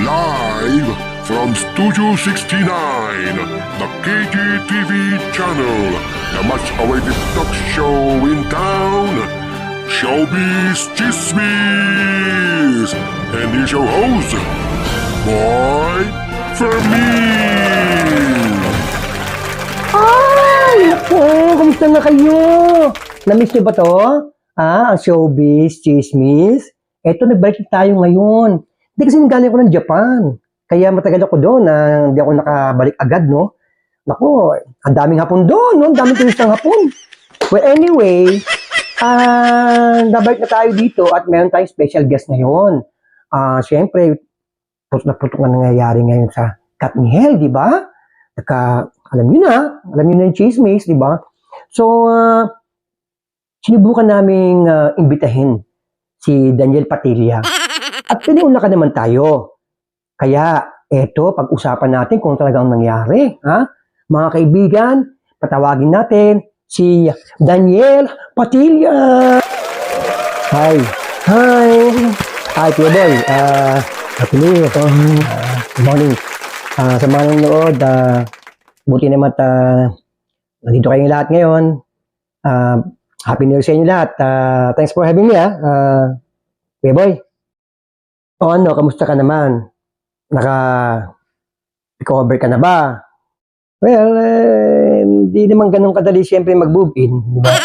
Live from Studio 69, the KGTV channel, the much-awaited talk show in town, Showbiz Chismis! And here's your host, Boy Fermin! Ay! Ako! Kamusta na kayo? Namiss niyo ba to? Ang Showbiz Chismis? Eto, nagbalik tayo ngayon. Hindi kasi galing ako ng Japan. Kaya matagal ako doon na hindi ako nakabalik agad, no? Naku, ang daming hapon doon, no? Ang daming turistang hapon. Well, anyway, nabalik na tayo dito at meron tayong special guest ngayon. Siyempre, putok na putok na nangyayari ngayon sa Katniel, di ba? Alam niyo na yung chismis, di ba? So, sinubukan naming imbitahin si Daniel Padilla. At piniuna ka naman tayo. Kaya, eto, pag-usapan natin kung talagang nangyari. Mga kaibigan, patawagin natin si Daniel Padilla. Hi. Kuya Boy. Happy New Year. Good morning. Sa mga nanonood, buti naman nandito kayong lahat ngayon. Happy New Year sa inyo lahat. Thanks for having me, Kuya Boy. Kamusta ka naman? Naka-recover ka na ba? Well, hindi naman ganun kadali siyempre mag-move in, di ba?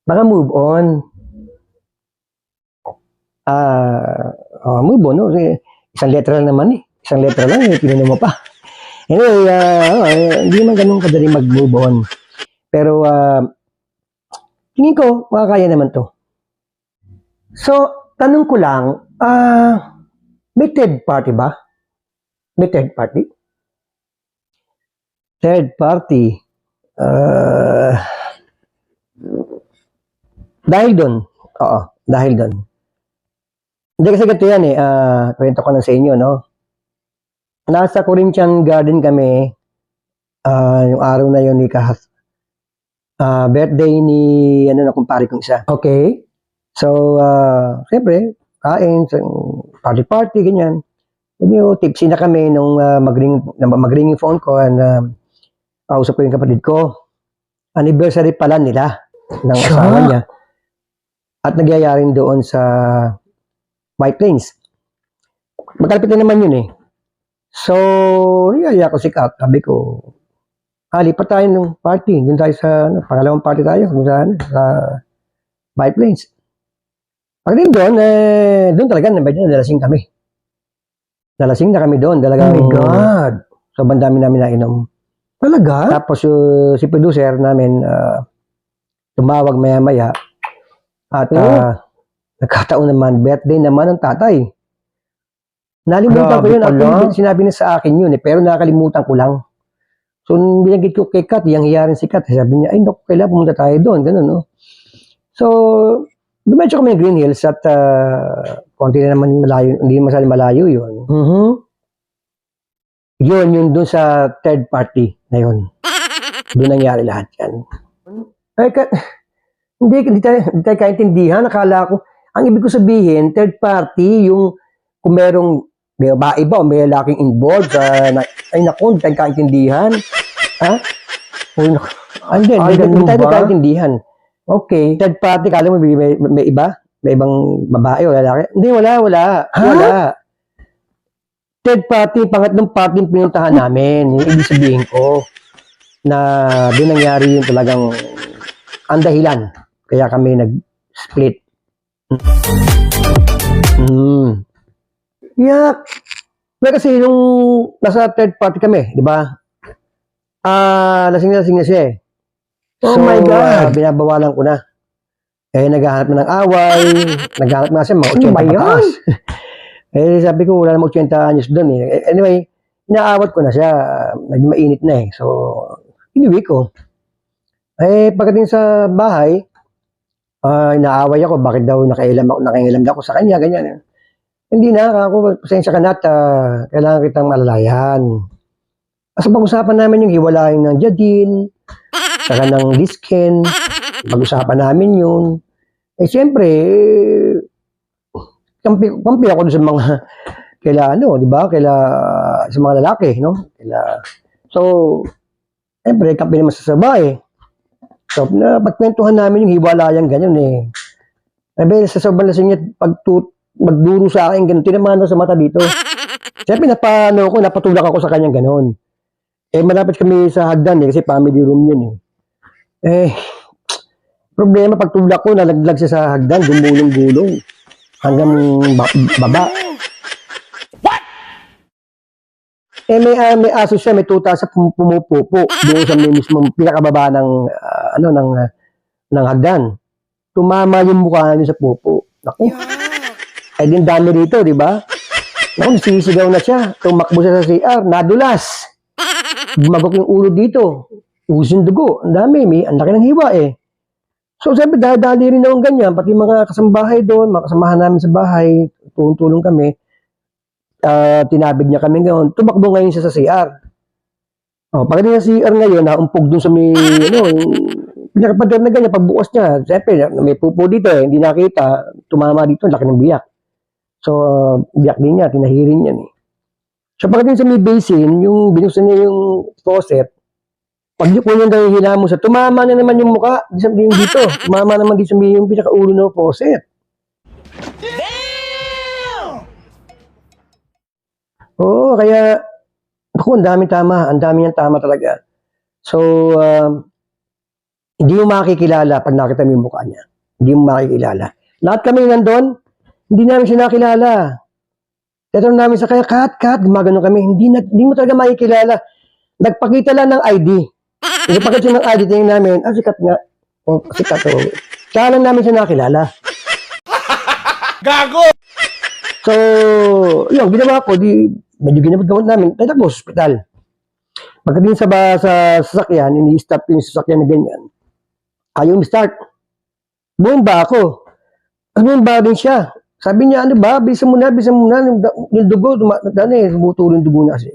Baka move on. Move on, no? Isang letra lang naman eh. Isang letra lang, pinano mo pa. Anyway, hindi naman ganun kadali mag-move on. Pero, tingin ko, makakaya naman to. So, tanong ko lang, may third party ba? May third party? Third party? Dahil doon. Oo, dahil doon. Hindi kasi ganito yan eh. Kwento ko lang sa inyo, no? Nasa Corinthian Garden kami, yung araw na yun ni Kahas. Birthday ni, kumpare kong isa. Okay. So, siyempre, kain, party, ganyan. Tipsy na kami nung mag-ring yung phone ko and kausap ko yung kapatid ko. Anniversary pala nila ng asawa niya. At nagyayarin doon sa White Plains. Magkalapit na naman yun eh. So, niyaya ko si Kat. Sabi ko, lipat tayo ng party. Doon tayo sa, pangalawang party tayo. Sa White Plains. Pagdating doon, doon talaga, nalasing kami. Nalasing na kami doon. Talagang, oh my God! So, bandami namin nainom. Talaga? Tapos, si producer namin, tumawag maya-maya. At, nagkataon naman, birthday naman ng tatay. Nalimutan ko yun. Sinabi niya sa akin yun pero nakakalimutan ko lang. So, binagit ko kay Kat, hiyang-hiya rin si Kat. Sabi niya, naku, kailangan pumunta tayo doon. Ganun, no? So, dumedyo kami ng Green Hills at konti na naman malayo, hindi masyadong malayo yun. Yun doon sa third party na yun. Doon nangyari lahat yan. Hindi tayo kaintindihan. Nakala ko, ang ibig ko sabihin, third party, yung kung merong may babae ba o may lalaking involved, ay naku, hindi tayo kaintindihan. Hindi tayo kaintindihan. Okay. Third party, kala mo may iba? May ibang babae o lalaki? Hindi, wala. Wala. Third party, pangatlong party yung pinuntahan namin. Yung ibig sabihin ko na doon nangyari yung talagang ang dahilan. Kaya kami nag-split. Yak! Well, kasi yung nasa third party kami, di ba? Lasing na siya eh. Oh so, my God! Binabawalan ko na. Naghahanap na ng away, naghahanap na siya, mga 80 pataas. Sabi ko, wala na mag 80 anyos doon eh. Anyway, inaawat ko na siya. Medyo mainit na eh. So, inuwi ko. Pagdating sa bahay, inaaway ako, bakit daw nakailam ako sa kanya, ganyan. Hindi na, ako, pasensya ka na at kailangan kitang malalayan. As pag-usapan namin yung hiwalayan ng Jadine, saka ng Lisken, pag-usapan namin yun. Siyempre, kampi ako sa mga kaila ano, di ba? Kaila sa mga lalaki, no? So, siyempre, kape naman sa babae. So, pagkwentuhan namin yung hiwalayan ganyan eh. Sabi, sa sobrang lasing niya, magduro sa akin, ganun, tinamano sa mata dito. Siyempre, napatulak ako sa kanyang ganun. Eh, malapit kami sa hagdan eh, kasi family room yun eh. Eh, problema, pagtulak ko, nalaglag siya sa hagdan, gumulong-gulong. Hanggang baba. Eh, may aso siya, may tuta sa pumupupo doon sa mismo pinakababa ng hagdan. Tumama yung mukha niya sa pupo. Naku. Eh, din dami rito, di ba? Naku, sisigaw na siya. Tumakbo siya sa CR, nadulas. Bumagok yung ulo dito. Using dugo. Ang dami, ang laki ng hiwa eh. So, siyempre, dali rin naman ganyan. Pati mga kasambahay doon, mga kasamahan namin sa bahay, tulong-tulong kami. Tinabig niya kami ngayon. Tumakbo ngayon siya sa CR. Pagdating sa CR ngayon, naumpog doon sa may, pinakapader na ganyan, pagbukas niya, siyempre, may pupo dito eh, hindi nakita, tumama dito, laki ng biyak. So, biyak din niya, tinahirin niya eh. So, pagdating sa may basin, yung binuksan niya yung faucet, pag yung kunyang gawin hinamo sa, tumama na naman yung muka, dito, tumama naman dito sa may yung pinakaulo ng faucet. Oo, kaya, ako, ang dami niyang tama talaga. So, hindi mo makikilala pag nakita mo yung mukha niya. Hindi mo makikilala. Lahat kami nandun, hindi namin siya nakilala. Tatanong namin sa kaya, kat, gumagano kami, hindi mo talaga makikilala. Nagpakita lang ng ID. Nagpakita siya ng ID, tingin namin, sikat nga. Sikat o. Kaya lang namin siya nakilala. Gago! So, yun, ginawa ko, medyo ginabagawin namin, tayo sa hospital. Pagdating sa sasakyan, ini-stop yung sasakyan na ganyan. Ayaw start. Bumba ako. Bumba din siya. Sabi niya, ano ba, bilisan mo na, yung dugo, bumutulo yung dugo niya kasi.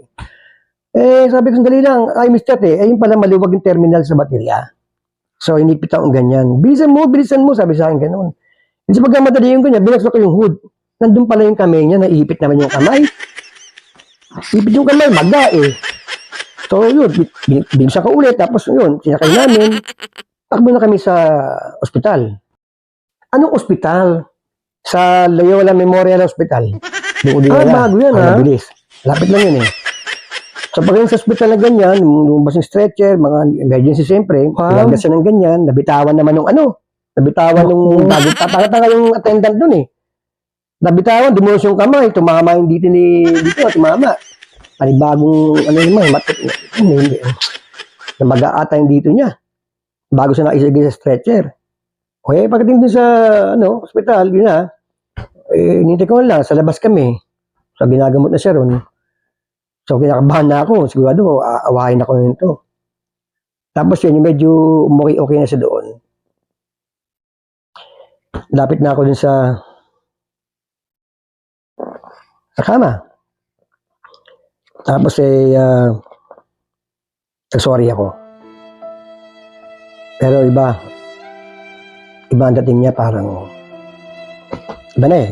Eh, sabi ko, sandali lang, ayaw start eh. Ayun pala, maliwag yung terminal sa baterya. So, inipit akong ganyan. Bilisan mo, sabi sa akin, gano'n. Kasi pagka madali yung ganyan, binaksak ko yung hood. Nandun pala yung kamay niya, naiipit naman yung kamay. Ipit yung kamay, maga eh. So yun, binsa ko ulit, tapos yun, sinakay namin. Takbo na kami sa ospital. Anong ospital? Sa Loyola Memorial Hospital. Bago yan ha? Mabilis. Lapit lang yun eh. So pag sa ospital na ganyan, lumabas yung stretcher, mga emergency siyempre, pinagdas siya ng ganyan, nabitawan naman ng nabitawan ng bago, tatanga yung attendant dun eh. Nabitawan, dumulos yung kamay, tumama yung dito tumama. Panibagong, naman, hindi. Namaga-ata yung dito niya. Bago siya naisagay sa stretcher. Okay, pagdating din sa, hospital, yun na, hinintay ko lang, sa labas kami. So, ginagamot na siya ron. So, kinakabahan na ako, sigurado, aawahin ako nito. Tapos yun, medyo okay na siya doon. Lapit na ako dun sa kama. Tapos sorry ako. Pero iba ang dating niya, parang iba na eh.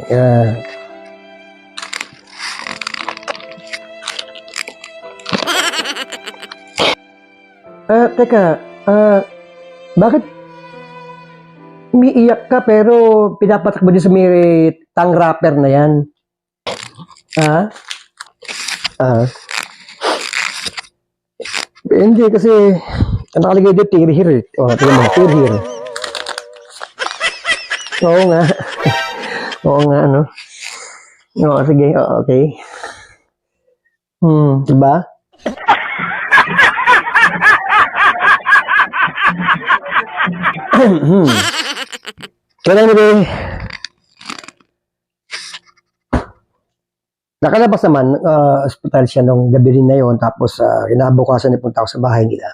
Teka, bakit umiiyak ka pero pinapatak mo din sa may tongue wrapper na yan? Hindi kasi nakalagay dito tear here. Tingnan mo, tear here. Oo nga. Oo nga, Oo, sige, okay. Diba? Kaya anyway, nakalabas naman, hospital siya nung gabi rin na yun, tapos kinabukasan napunta ako sa bahay nila.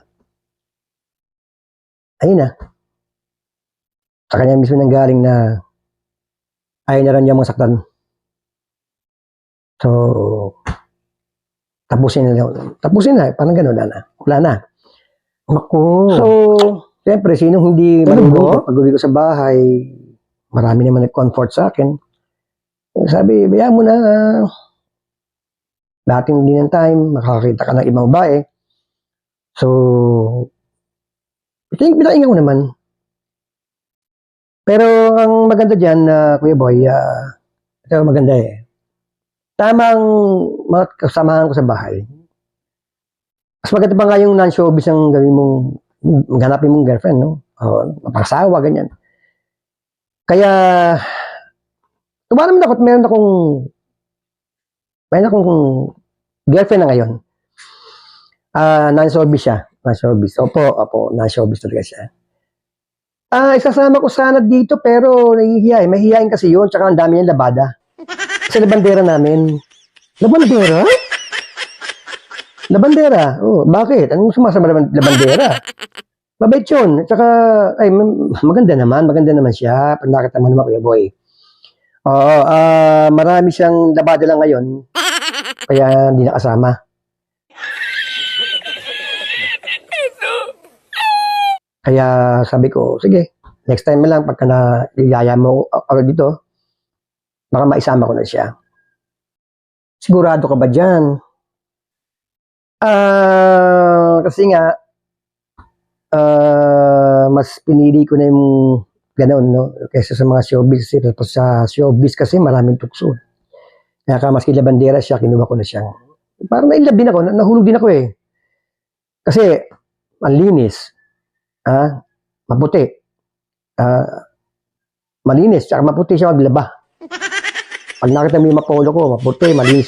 Ayun na. Sa kanya mismo nang galing na ayaw na rin niya masaktan. So, tapusin na, parang gano'n wala na. Naku. So, siyempre, sinong hindi malungkot pag uwi ko sa bahay, marami naman nag-comfort sa akin. Sabi, bayaan mo na, dating din ng time, makakakita ka ng ibang babae. So, pinaingan ko naman. Pero ang maganda dyan, Kuya Boy, ito maganda eh. Tamang mga kasamahan ko sa bahay. Mas maganda pa nga yung non-showbiz ang gawin mong, maghanapin mong girlfriend, no? O, mapasawa, ganyan. Kaya, tuwa naman ako at meron akong girlfriend na ngayon. Non-showbiz siya. Non-showbiz. Opo, non-showbiz talaga siya. Isasama ko sana dito pero nahihiya eh. Mahihiyain kasi yun. Tsaka ang dami niyang labada. Sa labandera namin. Labandera? Labandera? Oh, bakit? Anong sumasama labandera? Mabait yun. Tsaka, ay, maganda naman siya. Pag nakita mo naman, Kuya Boy. Oo, marami siyang labada lang ngayon. Kaya hindi nakasama. Kaya sabi ko, sige, next time na lang pagka niyaya mo ako dito, baka maisama ko na siya. Sigurado ka ba dyan? Kasi nga, mas pinili ko na yung gano'n, no? Kaysa sa mga showbiz. Tapos sa showbiz kasi maraming tukso. Kaya ka maski labandera siya, kinuha ko na siya. Parang nailab din ako, nahulog din ako eh. Kasi, ang linis. Maputi. Malinis, tsaka maputi siya maglaba. Pag nakita mo yung mapolo ko, maputi, malinis.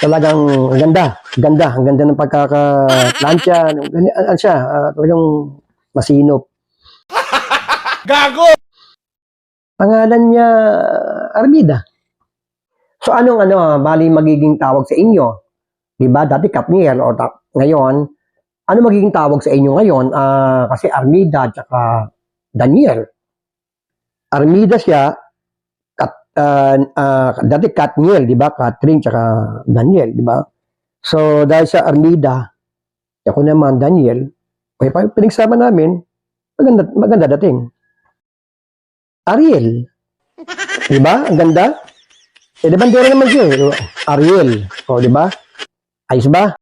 Talagang ang ganda ng pagkaka-plancha. Ano siya, talagang masinop. Gago! Pangalan niya, Armida. So anong bali magiging tawag sa inyo? Diba? Dati Katniel o ngayon, ano magiging tawag sa inyo ngayon? Kasi Armida at Daniel. Armida siya, dati Katniel, di ba? Catherine tsaka Daniel, di ba? So, dahil sa Armida, ako naman, Daniel, okay, pinagsama namin, maganda dating. Ariel. Di ba? Ang ganda. Eh, di bandera naman siya. Ariel. O, di ba? Ayos ba?